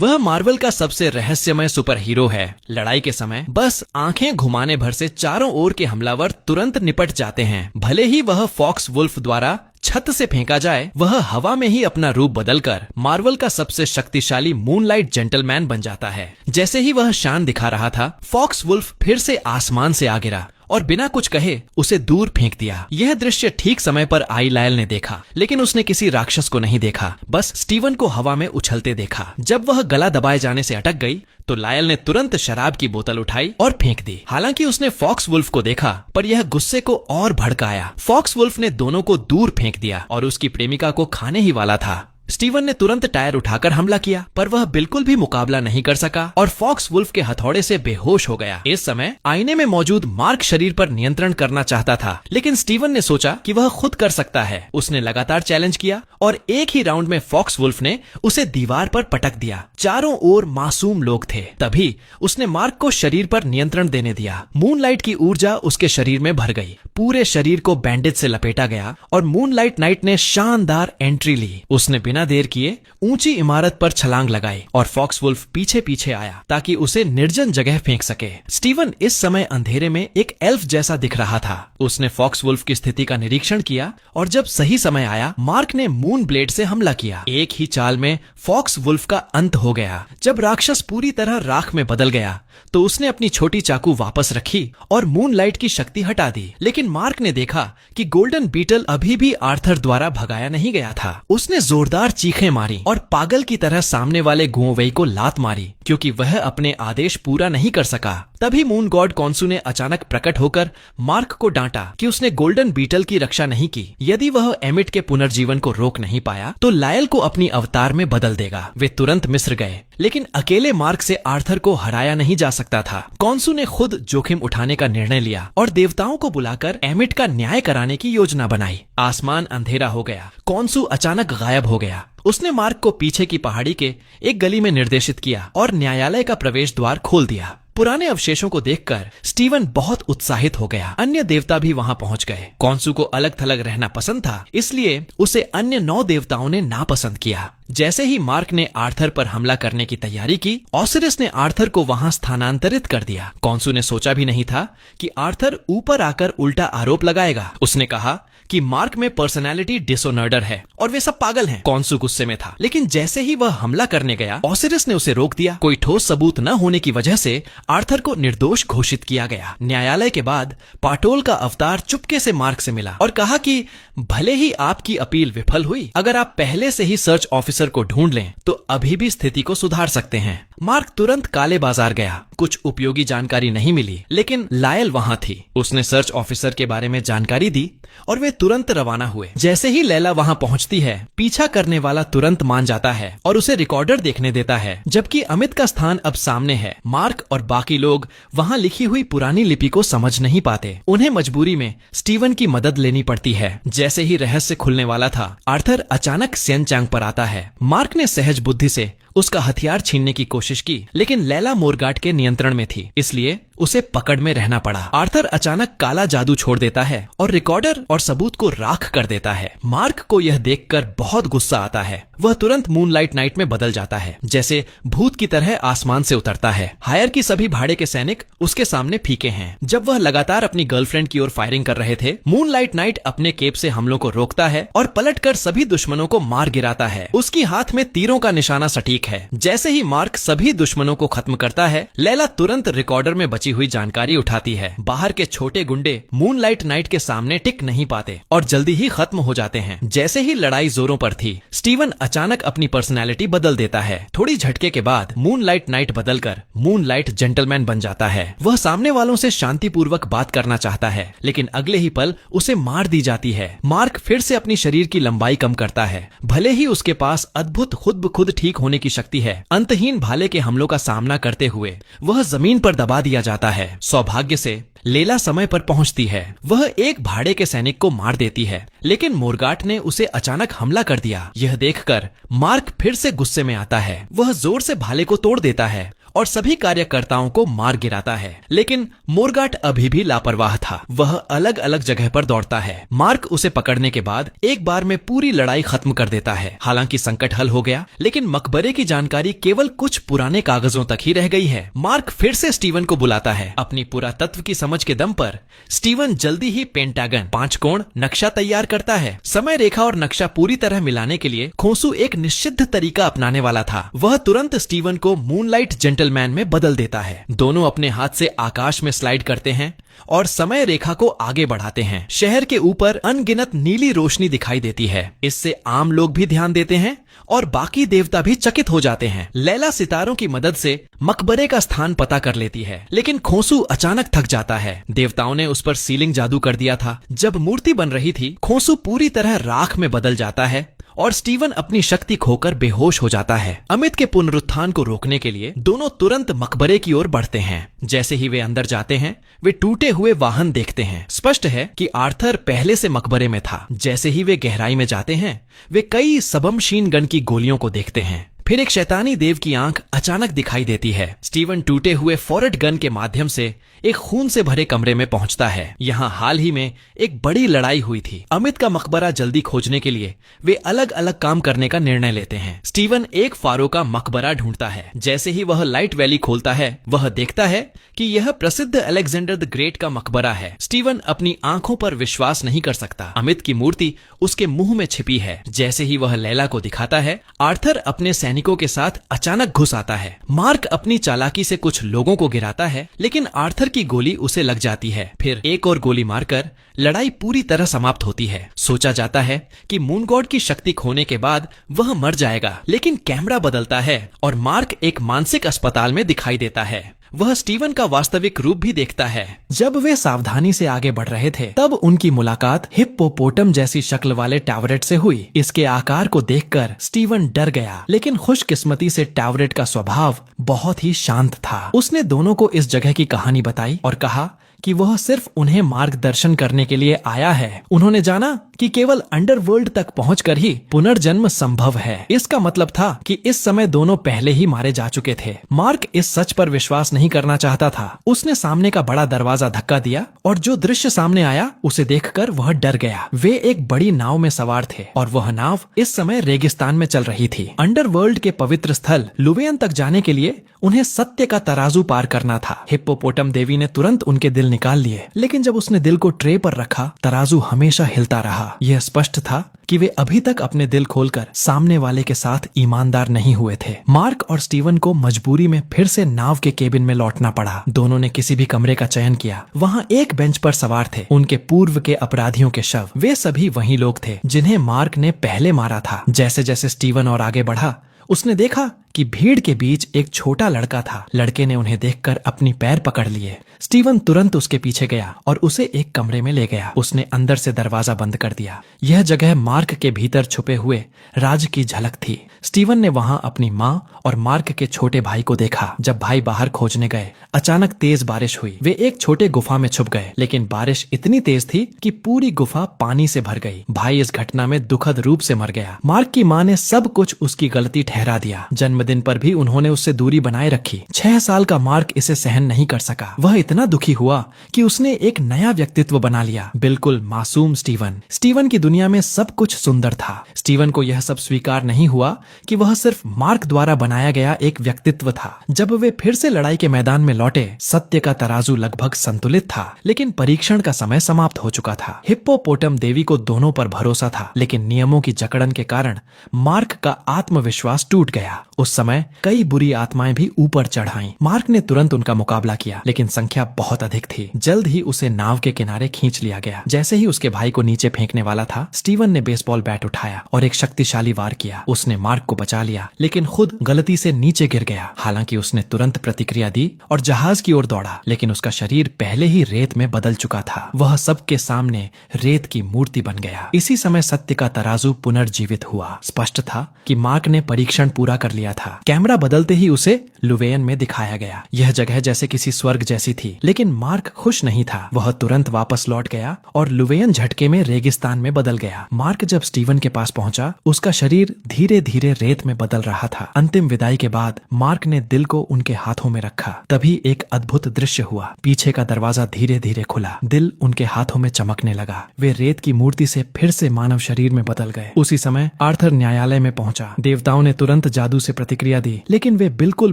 वह मार्वल का सबसे रहस्यमय सुपर हीरो है। लड़ाई के समय बस आंखें घुमाने भर से चारों ओर के हमलावर तुरंत निपट जाते हैं। भले ही वह फॉक्स वुल्फ द्वारा छत से फेंका जाए, वह हवा में ही अपना रूप बदलकर मार्वल का सबसे शक्तिशाली मूनलाइट जेंटलमैन बन जाता है। जैसे ही वह शान दिखा रहा था, फॉक्स वुल्फ फिर से आसमान से आ गिरा और बिना कुछ कहे उसे दूर फेंक दिया। यह दृश्य ठीक समय पर आई लायल ने देखा, लेकिन उसने किसी राक्षस को नहीं देखा, बस स्टीवन को हवा में उछलते देखा। जब वह गला दबाए जाने से अटक गई तो लायल ने तुरंत शराब की बोतल उठाई और फेंक दी। हालांकि उसने फॉक्स वुल्फ को देखा, पर यह गुस्से को और भड़काया। फॉक्स वुल्फ ने दोनों को दूर फेंक दिया और उसकी प्रेमिका को खाने ही वाला था। स्टीवन ने तुरंत टायर उठाकर हमला किया, पर वह बिल्कुल भी मुकाबला नहीं कर सका और फॉक्स वुल्फ के हथौड़े से बेहोश हो गया। इस समय आईने में मौजूद मार्क शरीर पर नियंत्रण करना चाहता था, लेकिन स्टीवन ने सोचा कि वह खुद कर सकता है। उसने लगातार चैलेंज किया और एक ही राउंड में फॉक्स वुल्फ ने उसे दीवार पर पटक दिया। चारों ओर मासूम लोग थे। तभी उसने मार्क को शरीर पर नियंत्रण देने दिया। मूनलाइट की ऊर्जा उसके शरीर में भर गई। पूरे शरीर को बैंडेज से लपेटा गया और मूनलाइट नाइट ने शानदार एंट्री ली। उसने बिना देर किए ऊंची इमारत पर छलांग लगाई और फॉक्स वुल्फ पीछे पीछे आया ताकि उसे निर्जन जगह फेंक सके। स्टीवन इस समय अंधेरे में एक एल्फ जैसा दिख रहा था। उसने फॉक्स वुल्फ की स्थिति का निरीक्षण किया और जब सही समय आया, मार्क ने मून ब्लेड से हमला किया। एक ही चाल में फॉक्स वुल्फ का अंत हो गया। जब राक्षस पूरी तरह राख में बदल गया तो उसने अपनी छोटी चाकू वापस रखी और मूनलाइट की शक्ति हटा दी। लेकिन मार्क ने देखा कि गोल्डन बीटल अभी भी आर्थर द्वारा भगाया नहीं गया था। उसने जोरदार चीखें मारी और पागल की तरह सामने वाले गुओवेई को लात मारी, क्योंकि वह अपने आदेश पूरा नहीं कर सका। तभी मून गॉड कॉन्सू ने अचानक प्रकट होकर मार्क को डांटा कि उसने गोल्डन बीटल की रक्षा नहीं की। यदि वह एमिट के पुनर्जीवन को रोक नहीं पाया तो लायल को अपनी अवतार में बदल देगा। वे तुरंत मिस्र गए, लेकिन अकेले मार्क से आर्थर को हराया नहीं जा सकता था। कॉन्सू ने खुद जोखिम उठाने का निर्णय लिया और देवताओं को बुलाकर एमिट का न्याय कराने की योजना बनाई। आसमान अंधेरा हो गया। कॉन्सू अचानक गायब हो गया। उसने मार्क को पीछे की पहाड़ी के एक गली में निर्देशित किया और न्यायालय का प्रवेश द्वार खोल दिया। पुराने अवशेषों को देखकर स्टीवन बहुत उत्साहित हो गया। अन्य देवता भी वहां पहुंच गए। कॉन्सू को अलग थलग रहना पसंद था, इसलिए उसे अन्य 9 देवताओं ने नापसंद किया। जैसे ही मार्क ने आर्थर पर हमला करने की तैयारी की, ऑसिरिस ने आर्थर को वहां स्थानांतरित कर दिया। कॉन्सू ने सोचा भी नहीं था कि आर्थर ऊपर आकर उल्टा आरोप लगाएगा। उसने कहा कि मार्क में पर्सनालिटी डिसऑर्डर है और वे सब पागल हैं। कॉन्सू गुस्से में था, लेकिन जैसे ही वह हमला करने गया, ऑसिरिस ने उसे रोक दिया। कोई ठोस सबूत न होने की वजह से आर्थर को निर्दोष घोषित किया गया। न्यायालय के बाद पाटोल का अवतार चुपके से मार्क से मिला और कहा कि भले ही आपकी अपील विफल हुई, अगर आप पहले से ही सर्च ऑफिसर को ढूंढ लें तो अभी भी स्थिति को सुधार सकते हैं। मार्क तुरंत काले बाजार गया। कुछ उपयोगी जानकारी नहीं मिली, लेकिन लायल वहां थी। उसने सर्च ऑफिसर के बारे में जानकारी दी और वे तुरंत रवाना हुए। जैसे ही लैला वहां पहुंचती है, पीछा करने वाला तुरंत मान जाता है और उसे रिकॉर्डर देखने देता है, जबकि अमित का स्थान अब सामने है। मार्क और बाकी लोग वहां लिखी हुई पुरानी लिपि को समझ नहीं पाते। उन्हें मजबूरी में स्टीवन की मदद लेनी पड़ती है। जैसे ही रहस्य खुलने वाला था, आर्थर अचानक सेन चांग पर आता है। मार्क ने सहज बुद्धि से उसका हथियार छीनने की कोशिश की, लेकिन लैला मोरगाट के नियंत्रण में थी, इसलिए उसे पकड़ में रहना पड़ा। आर्थर अचानक काला जादू छोड़ देता है और रिकॉर्डर और सबूत को राख कर देता है। मार्क को यह देखकर बहुत गुस्सा आता है। वह तुरंत मूनलाइट नाइट में बदल जाता है, जैसे भूत की तरह आसमान से उतरता है। हायर की सभी भाड़े के सैनिक उसके सामने फीके हैं। जब वह लगातार अपनी गर्लफ्रेंड की ओर फायरिंग कर रहे थे, मूनलाइट नाइट अपने केप से हमलों को रोकता है और पलटकर सभी दुश्मनों को मार गिराता है। उसकी हाथ में तीरों का निशाना सटीक है। जैसे ही मार्क सभी दुश्मनों को खत्म करता है, लैला तुरंत रिकॉर्डर में बची हुई जानकारी उठाती है। बाहर के छोटे गुंडे मूनलाइट नाइट के सामने टिक नहीं पाते और जल्दी ही खत्म हो जाते हैं। जैसे ही लड़ाई जोरों पर थी, स्टीवन अचानक अपनी पर्सनैलिटी बदल देता है। थोड़ी झटके के बाद मूनलाइट नाइट बदलकर मूनलाइट जेंटलमैन बन जाता है। वह सामने वालों से शांतिपूर्वक बात करना चाहता है, लेकिन अगले ही पल उसे मार दी जाती है। मार्क फिर से अपनी शरीर की लंबाई कम करता है। भले ही उसके पास अद्भुत खुद ब खुद ठीक होने की शक्ति है, अंतहीन भाले के हमलों का सामना करते हुए वह जमीन पर दबा दिया जाता है। सौभाग्य से लेला समय पर पहुंचती है। वह एक भाड़े के सैनिक को मार देती है, लेकिन मोरगाट ने उसे अचानक हमला कर दिया। यह देखकर मार्क फिर से गुस्से में आता है। वह जोर से भाले को तोड़ देता है और सभी कार्यकर्ताओं को मार गिराता है। लेकिन मोर्गाट अभी भी लापरवाह था। वह अलग अलग जगह पर दौड़ता है। मार्क उसे पकड़ने के बाद एक बार में पूरी लड़ाई खत्म कर देता है। हालांकि संकट हल हो गया, लेकिन मकबरे की जानकारी केवल कुछ पुराने कागजों तक ही रह गई है। मार्क फिर से स्टीवन को बुलाता है। अपनी पुरातत्व की समझ के दम पर स्टीवन जल्दी ही पेंटागन 5 कोण नक्शा तैयार करता है। समय रेखा और नक्शा पूरी तरह मिलाने के लिए खोंसू एक निषिद्ध तरीका अपनाने वाला था। वह तुरंत स्टीवन को मूनलाइट जेंटलमैन में बदल देता है। दोनों अपने हाथ से आकाश में स्लाइड करते हैं और समय रेखा को आगे बढ़ाते हैं। शहर के ऊपर अनगिनत नीली रोशनी दिखाई देती है। इससे आम लोग भी ध्यान देते हैं और बाकी देवता भी चकित हो जाते हैं। लैला सितारों की मदद से मकबरे का स्थान पता कर लेती है, लेकिन खोंसू अचानक थक जाता है। देवताओं ने उस पर सीलिंग जादू कर दिया था। जब मूर्ति बन रही थी, खोंसू पूरी तरह राख में बदल जाता है और स्टीवन अपनी शक्ति खोकर बेहोश हो जाता है। अमित के पुनरुत्थान को रोकने के लिए दोनों तुरंत मकबरे की ओर बढ़ते हैं। जैसे ही वे अंदर जाते हैं, वे टूटे हुए वाहन देखते हैं। स्पष्ट है कि आर्थर पहले से मकबरे में था। जैसे ही वे गहराई में जाते हैं, वे कई सबमशीन गन की गोलियों को देखते हैं। फिर एक शैतानी देव की आंख अचानक दिखाई देती है। स्टीवन टूटे हुए फॉरेट गन के माध्यम से एक खून से भरे कमरे में पहुंचता है। यहाँ हाल ही में एक बड़ी लड़ाई हुई थी। अमित का मकबरा जल्दी खोजने के लिए वे अलग अलग काम करने का निर्णय लेते हैं। स्टीवन एक फारो का मकबरा ढूंढता है। जैसे ही वह लाइट वैली खोलता है, वह देखता है कि यह प्रसिद्ध अलेक्जेंडर द ग्रेट का मकबरा है। स्टीवन अपनी आंखों पर विश्वास नहीं कर सकता। अमित की मूर्ति उसके मुंह में छिपी है। जैसे ही वह लैला को दिखाता है, आर्थर अपने सैनिकों के साथ अचानक घुस आता है। मार्क अपनी चालाकी से कुछ लोगों को गिराता है, लेकिन आर्थर की गोली उसे लग जाती है। फिर एक और गोली मारकर लड़ाई पूरी तरह समाप्त होती है। सोचा जाता है कि मून गॉड की शक्ति खोने के बाद वह मर जाएगा, लेकिन कैमरा बदलता है और मार्क एक मानसिक अस्पताल में दिखाई देता है। वह स्टीवन का वास्तविक रूप भी देखता है। जब वे सावधानी से आगे बढ़ रहे थे, तब उनकी मुलाकात हिप्पोपोटम जैसी शक्ल वाले टैवरेट से हुई। इसके आकार को देखकर स्टीवन डर गया, लेकिन खुशकिस्मती से टैवरेट का स्वभाव बहुत ही शांत था। उसने दोनों को इस जगह की कहानी बताई और कहा कि वह सिर्फ उन्हें मार्गदर्शन करने के लिए आया है। उन्होंने जाना कि केवल अंडरवर्ल्ड तक पहुंचकर ही पुनर्जन्म संभव है। इसका मतलब था कि इस समय दोनों पहले ही मारे जा चुके थे। मार्क इस सच पर विश्वास नहीं करना चाहता था। उसने सामने का बड़ा दरवाजा धक्का दिया और जो दृश्य सामने आया उसे देखकर वह डर गया। वे एक बड़ी नाव में सवार थे और वह नाव इस समय रेगिस्तान में चल रही थी। अंडरवर्ल्ड के पवित्र स्थल लुवेन तक जाने के लिए उन्हें सत्य का तराजू पार करना था। हिप्पोपोटम देवी ने तुरंत उनके दिल निकाल लिए, लेकिन जब उसने दिल को ट्रे पर रखा, तराजू हमेशा हिलता रहा। यह स्पष्ट था कि वे अभी तक अपने दिल खोलकर सामने वाले के साथ ईमानदार नहीं हुए थे। मार्क और स्टीवन को मजबूरी में फिर से नाव के केबिन में लौटना पड़ा। दोनों ने किसी भी कमरे का चयन किया। वहाँ एक बेंच पर सवार थे उनके पूर्व के अपराधियों के शव। वे सभी वही लोग थे जिन्हें मार्क ने पहले मारा था। जैसे जैसे स्टीवन और आगे बढ़ा, उसने देखा कि भीड़ के बीच एक छोटा लड़का था। लड़के ने उन्हें देखकर अपनी पैर पकड़ लिए। स्टीवन तुरंत उसके पीछे गया और उसे एक कमरे में ले गया। उसने अंदर से दरवाजा बंद कर दिया। यह जगह मार्क के भीतर छुपे हुए राज की झलक थी। स्टीवन ने वहां अपनी माँ और मार्क के छोटे भाई को देखा। जब भाई बाहर खोजने गए, अचानक तेज बारिश हुई। वे एक छोटे गुफा में छुप गए, लेकिन बारिश इतनी तेज थी कि पूरी गुफा पानी से भर गई। भाई इस घटना में दुखद रूप से मर गया। मार्क की माँ ने सब कुछ उसकी गलती ठहरा दिया। जन्मदिन पर भी उन्होंने उससे दूरी बनाए रखी। 6 साल का मार्क इसे सहन नहीं कर सका। वह इतना दुखी हुआ कि उसने एक नया व्यक्तित्व बना लिया, बिल्कुल मासूम स्टीवन। स्टीवन की दुनिया में सब कुछ सुंदर था। स्टीवन को यह सब स्वीकार नहीं हुआ कि वह सिर्फ मार्क द्वारा बनाया गया एक व्यक्तित्व था। जब वे फिर से लड़ाई के मैदान में लौटे, सत्य का तराजू लगभग संतुलित था, लेकिन परीक्षण का समय समाप्त हो चुका था। हिप्पोपोटम देवी को दोनों पर भरोसा था, लेकिन नियमों की जकड़न के कारण मार्क का आत्मविश्वास टूट गया। उस समय कई बुरी आत्माएं भी ऊपर चढ़ आईं। मार्क ने तुरंत उनका मुकाबला किया, लेकिन संख्या बहुत अधिक थी। जल्द ही उसे नाव के किनारे खींच लिया गया। जैसे ही उसके भाई को नीचे फेंकने वाला था, स्टीवन ने बेसबॉल बैट उठाया और एक शक्तिशाली वार किया। उसने मार्क को बचा लिया, लेकिन खुद गलती से नीचे गिर गया। हालांकि उसने तुरंत प्रतिक्रिया दी और जहाज की ओर दौड़ा, लेकिन उसका शरीर पहले ही रेत में बदल चुका था। वह सबके सामने रेत की मूर्ति बन गया। इसी समय सत्य का तराजू पुनर्जीवित हुआ। स्पष्ट था कि मार्क ने परीक्षण पूरा कर लिया था। कैमरा बदलते ही उसे लुवेयन में दिखाया गया। यह जगह जैसे किसी स्वर्ग जैसी थी, लेकिन मार्क खुश नहीं था। वह तुरंत वापस लौट गया और लुवेयन झटके में रेगिस्तान में बदल गया। मार्क जब स्टीवन के पास पहुंचा, उसका शरीर धीरे धीरे रेत में बदल रहा था। अंतिम विदाई के बाद मार्क ने दिल को उनके हाथों में रखा। तभी एक अद्भुत दृश्य हुआ। पीछे का दरवाजा धीरे धीरे खुला। दिल उनके हाथों में चमकने लगा। वे रेत की मूर्ति से फिर से मानव शरीर में बदल गए। उसी समय आर्थर न्यायालय में पहुंचा। देवताओं ने तुरंत जादू से प्रतिक्रिया दी, लेकिन वे बिल्कुल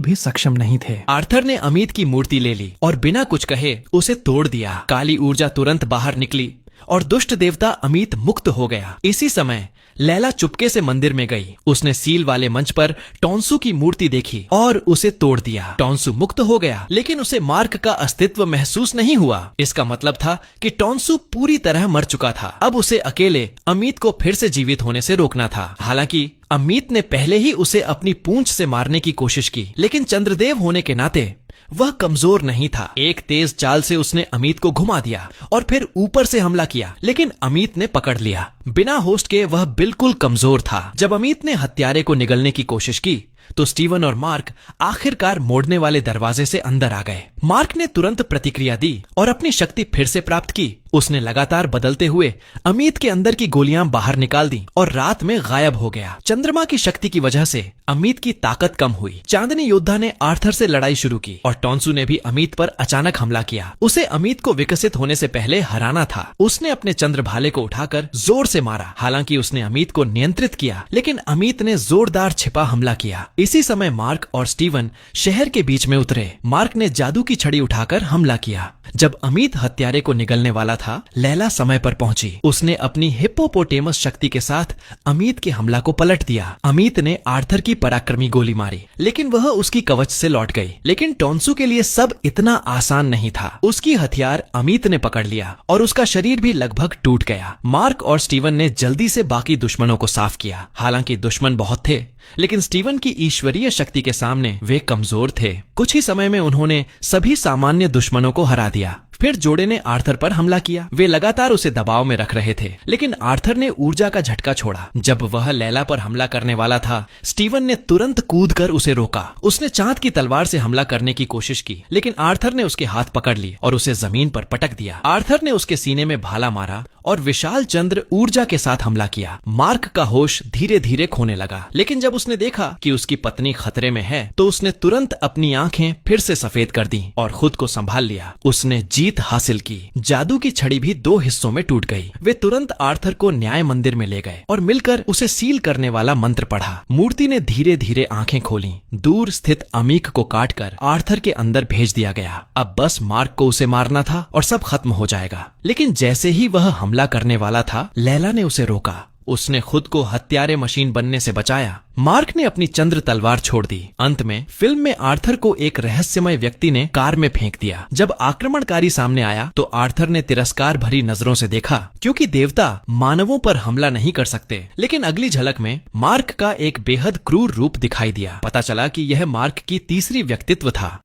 भी सक्षम नहीं थे। आर्थर ने अमित की मूर्ति ले ली और बिना कुछ कहे उसे तोड़ दिया। काली ऊर्जा तुरंत बाहर निकली और दुष्ट देवता अमित मुक्त हो गया। इसी समय लैला चुपके से मंदिर में गई। उसने सील वाले मंच पर टॉन्सू की मूर्ति देखी और उसे तोड़ दिया। टॉन्सू मुक्त हो गया, लेकिन उसे मार्क का अस्तित्व महसूस नहीं हुआ। इसका मतलब था कि टॉन्सू पूरी तरह मर चुका था। अब उसे अकेले अमित को फिर से जीवित होने से रोकना था। हालांकि अमित ने पहले ही उसे अपनी पूंछ से मारने की कोशिश की, लेकिन चंद्रदेव होने के नाते वह कमजोर नहीं था। एक तेज चाल से उसने अमित को घुमा दिया और फिर ऊपर से हमला किया, लेकिन अमित ने पकड़ लिया। बिना होस्ट के वह बिल्कुल कमजोर था। जब अमित ने हत्यारे को निगलने की कोशिश की तो स्टीवन और मार्क आखिरकार मोड़ने वाले दरवाजे से अंदर आ गए। मार्क ने तुरंत प्रतिक्रिया दी और अपनी शक्ति फिर से प्राप्त की। उसने लगातार बदलते हुए अमित के अंदर की गोलियां बाहर निकाल दी और रात में गायब हो गया। चंद्रमा की शक्ति की वजह से अमित की ताकत कम हुई। चांदनी योद्धा ने आर्थर से लड़ाई शुरू की और टॉन्सू ने भी अमित पर अचानक हमला किया। उसे अमित को विकसित होने से पहले हराना था। उसने अपने चंद्रभाले को उठाकर जोर से मारा। हालांकि उसने अमित को नियंत्रित किया, लेकिन अमित ने जोरदार छिपा हमला किया। इसी समय मार्क और स्टीवन शहर के बीच में उतरे। मार्क ने जादू की छड़ी उठाकर हमला किया। जब अमित हत्यारे को निगलने वाला था, लैला समय पर पहुंची। उसने अपनी हिप्पोपोटेमस शक्ति के साथ अमित के हमला को पलट दिया। अमित ने आर्थर की पराक्रमी गोली मारी, लेकिन वह उसकी कवच से लौट गई। लेकिन टॉन्सू के लिए सब इतना आसान नहीं था। उसकी हथियार अमित ने पकड़ लिया और उसका शरीर भी लगभग टूट गया। मार्क और स्टीवन ने जल्दी से बाकी दुश्मनों को साफ किया। हालांकि दुश्मन बहुत थे, लेकिन स्टीवन की ईश्वरीय शक्ति के सामने वे कमजोर थे। कुछ ही समय में उन्होंने सभी सामान्य दुश्मनों को हरा दिया। फिर जोड़े ने आर्थर पर हमला किया। वे लगातार उसे दबाव में रख रहे थे, लेकिन आर्थर ने ऊर्जा का झटका छोड़ा। जब वह लैला पर हमला करने वाला था, स्टीवन ने तुरंत कूदकर उसे रोका। उसने चांद की तलवार से हमला करने की कोशिश की, लेकिन आर्थर ने उसके हाथ पकड़ लिए और उसे जमीन पर पटक दिया। आर्थर ने उसके सीने में भाला मारा और विशाल चंद्र ऊर्जा के साथ हमला किया। मार्क का होश धीरे धीरे खोने लगा, लेकिन जब उसने देखा कि उसकी पत्नी खतरे में है, तो उसने तुरंत अपनी आंखें फिर से सफेद कर दी और खुद को संभाल लिया। उसने जीत हासिल की। जादू की छड़ी भी 2 हिस्सों में टूट गई। वे तुरंत आर्थर को न्याय मंदिर में ले गए और मिलकर उसे सील करने वाला मंत्र पढ़ा। मूर्ति ने धीरे धीरे आंखें खोली। दूर स्थित अमीक को काटकर आर्थर के अंदर भेज दिया गया। अब बस मार्क को उसे मारना था और सब खत्म हो जाएगा। लेकिन जैसे ही वह हमला करने वाला था, लैला ने उसे रोका। उसने खुद को हत्यारे मशीन बनने से बचाया। मार्क ने अपनी चंद्र तलवार छोड़ दी। अंत में फिल्म में आर्थर को एक रहस्यमय व्यक्ति ने कार में फेंक दिया। जब आक्रमणकारी सामने आया तो आर्थर ने तिरस्कार भरी नजरों से देखा, क्योंकि देवता मानवों पर हमला नहीं कर सकते। लेकिन अगली झलक में मार्क का एक बेहद क्रूर रूप दिखाई दिया। पता चला कि यह मार्क की तीसरी व्यक्तित्व था।